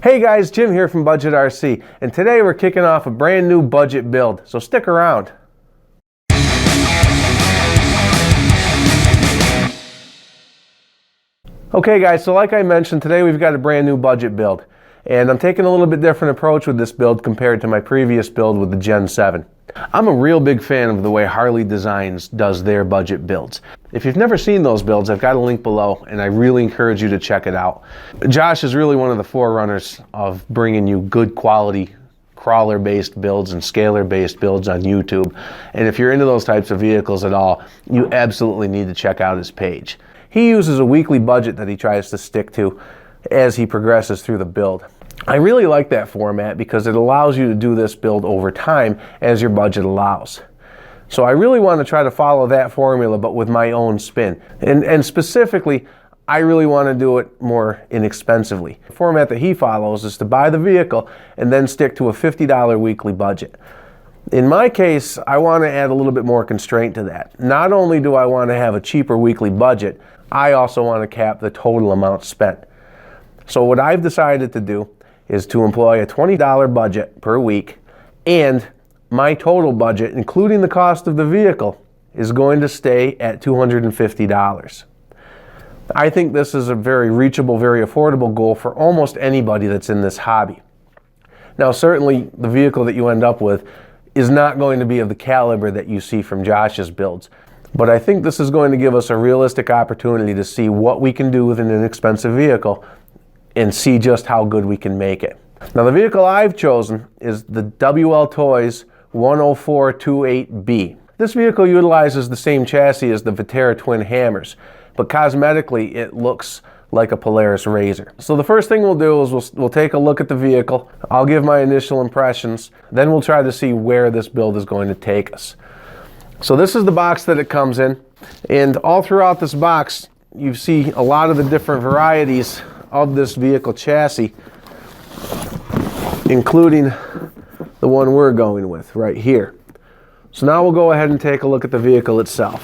Hey guys, Jim here from Budget RC, and today we're kicking off a brand new budget build, so stick around. Okay guys, so like I mentioned, today we've got a brand new budget build, and I'm taking a little bit different approach with this build compared to my previous build with the Gen 7. I'm a real big fan of the way Harley Designs does their budget builds. If you've never seen those builds, I've got a link below, and I really encourage you to check it out. Josh is really one of the forerunners of bringing you good quality crawler-based builds and scalar-based builds on YouTube. And if you're into those types of vehicles at all, you absolutely need to check out his page. He uses a weekly budget that he tries to stick to as he progresses through the build. I really like that format because it allows you to do this build over time as your budget allows. So I really want to try to follow that formula, but with my own spin. And specifically, I really want to do it more inexpensively. The format that he follows is to buy the vehicle and then stick to a $50 weekly budget. In my case, I want to add a little bit more constraint to that. Not only do I want to have a cheaper weekly budget, I also want to cap the total amount spent. So what I've decided to do is to employ a $20 budget per week, and my total budget, including the cost of the vehicle, is going to stay at $250. I think this is a very reachable, very affordable goal for almost anybody that's in this hobby. Now, certainly the vehicle that you end up with is not going to be of the caliber that you see from Josh's builds, but I think this is going to give us a realistic opportunity to see what we can do with an inexpensive vehicle and see just how good we can make it. Now, the vehicle I've chosen is the WLToys 10428B. This vehicle utilizes the same chassis as the Vetera twin hammers, but cosmetically it looks like a Polaris RZR. So the first thing we'll do is we'll take a look at the vehicle. I'll give my initial impressions, then we'll try to see where this build is going to take us. So this is the box that it comes in, and all throughout this box you see a lot of the different varieties of this vehicle chassis, including the one we're going with right here. So now we'll go ahead and take a look at the vehicle itself,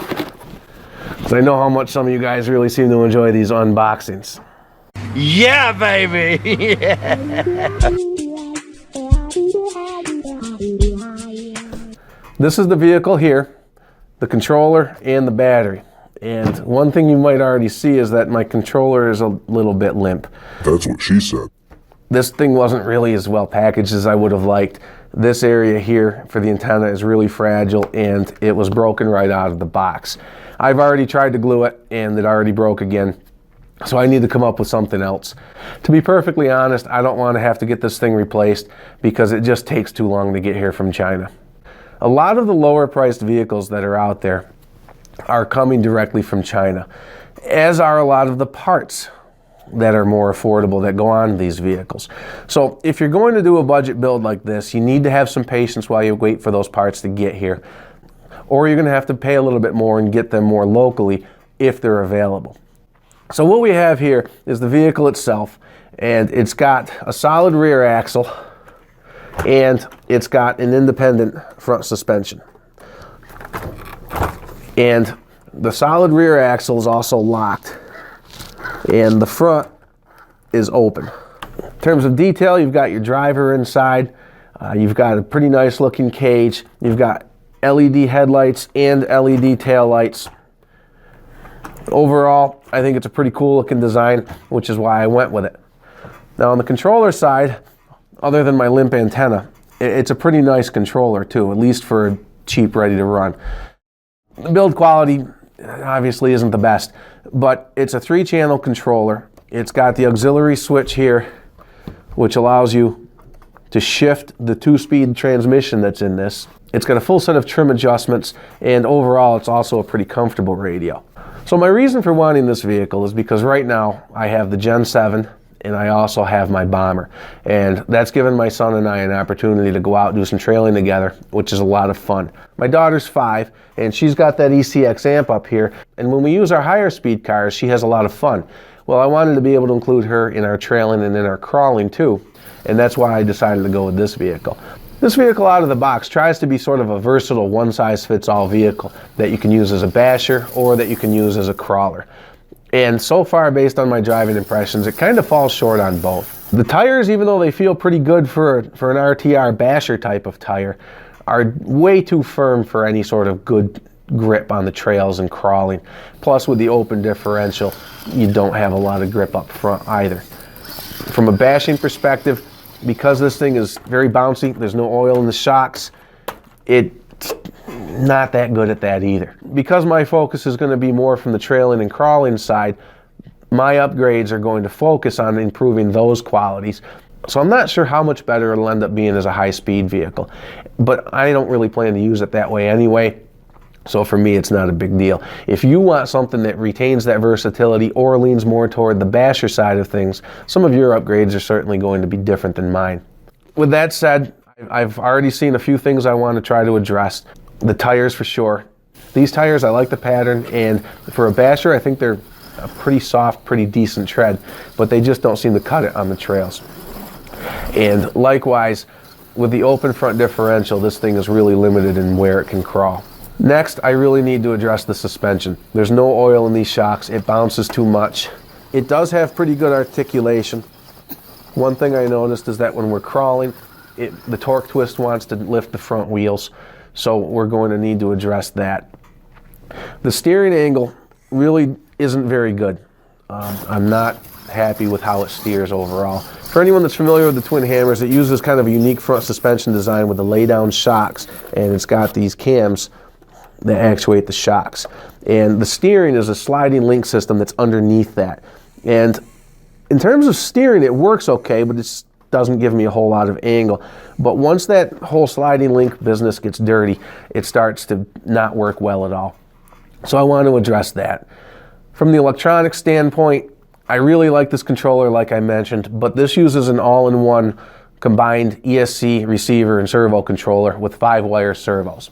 because I know how much some of you guys really seem to enjoy these unboxings. Yeah, baby! Yeah. This is the vehicle here, the controller and the battery. And one thing you might already see is that my controller is a little bit limp. That's what she said. This thing wasn't really as well packaged as I would have liked. This area here for the antenna is really fragile, and it was broken right out of the box. I've already tried to glue it and it already broke again. So I need to come up with something else. To be perfectly honest, I don't want to have to get this thing replaced because it just takes too long to get here from China. A lot of the lower priced vehicles that are out there are coming directly from China, as are a lot of the parts that are more affordable that go on these vehicles. So if you're going to do a budget build like this, you need to have some patience while you wait for those parts to get here, or you're going to have to pay a little bit more and get them more locally if they're available. So what we have here is the vehicle itself, and it's got a solid rear axle and it's got an independent front suspension. And the solid rear axle is also locked, and the front is open. In terms of detail, you've got your driver inside. You've got a pretty nice looking cage. You've got LED headlights and LED tail lights. Overall, I think it's a pretty cool looking design, which is why I went with it. Now on the controller side, other than my limp antenna, it's a pretty nice controller too, at least for a cheap, ready to run. The build quality obviously isn't the best, but it's a 3-channel controller. It's got the auxiliary switch here, which allows you to shift the 2-speed transmission that's in this. It's got a full set of trim adjustments, and overall it's also a pretty comfortable radio. So my reason for wanting this vehicle is because right now I have the Gen 7 and I also have my Bomber, and that's given my son and I an opportunity to go out and do some trailing together, which is a lot of fun. My daughter's 5 and she's got that ECX amp up here, and when we use our higher speed cars she has a lot of fun. Well, I wanted to be able to include her in our trailing and in our crawling too, and that's why I decided to go with this vehicle. This vehicle out of the box tries to be sort of a versatile one-size-fits-all vehicle that you can use as a basher or that you can use as a crawler. And so far, based on my driving impressions, it kind of falls short on both. The tires, even though they feel pretty good for an RTR basher type of tire, are way too firm for any sort of good grip on the trails and crawling. Plus, with the open differential, you don't have a lot of grip up front either. From a bashing perspective, because this thing is very bouncy, there's no oil in the shocks, it's not that good at that either. Because my focus is going to be more from the trailing and crawling side, my upgrades are going to focus on improving those qualities. So I'm not sure how much better it'll end up being as a high-speed vehicle, but I don't really plan to use it that way anyway. So for me, it's not a big deal. If you want something that retains that versatility or leans more toward the basher side of things, some of your upgrades are certainly going to be different than mine. With that said, I've already seen a few things I want to try to address. The tires for sure. These tires, I like the pattern, and for a basher, I think they're a pretty soft, pretty decent tread, but they just don't seem to cut it on the trails. And likewise, with the open front differential, this thing is really limited in where it can crawl. Next, I really need to address the suspension. There's no oil in these shocks. It bounces too much. It does have pretty good articulation. One thing I noticed is that when we're crawling, the torque twist wants to lift the front wheels, so we're going to need to address that. The steering angle really isn't very good. I'm not happy with how it steers overall. For anyone that's familiar with the twin hammers, it uses kind of a unique front suspension design with the lay-down shocks, and it's got these cams that actuate the shocks. And the steering is a sliding link system that's underneath that. And in terms of steering, it works okay, but it doesn't give me a whole lot of angle. But once that whole sliding link business gets dirty, it starts to not work well at all. So I want to address that. From the electronic standpoint, I really like this controller, like I mentioned, but this uses an all-in-one combined ESC receiver and servo controller with 5-wire servos.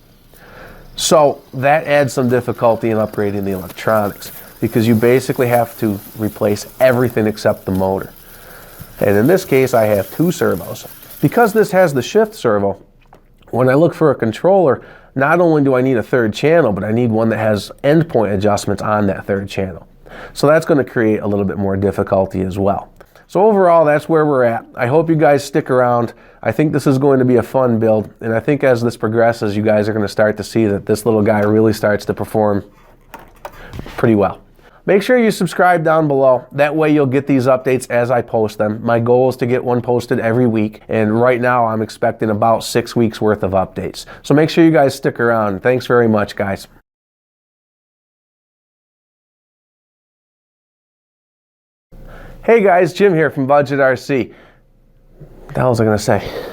So that adds some difficulty in upgrading the electronics, because you basically have to replace everything except the motor. And in this case, I have 2 servos. Because this has the shift servo, when I look for a controller, not only do I need a 3rd channel, but I need one that has endpoint adjustments on that 3rd channel. So that's going to create a little bit more difficulty as well. So overall, that's where we're at. I hope you guys stick around. I think this is going to be a fun build, and I think as this progresses, you guys are going to start to see that this little guy really starts to perform pretty well. Make sure you subscribe down below. That way you'll get these updates as I post them. My goal is to get one posted every week, and right now I'm expecting about 6 weeks worth of updates. So make sure you guys stick around. Thanks very much, guys. Hey guys, Jim here from Budget RC. What the hell was I going to say?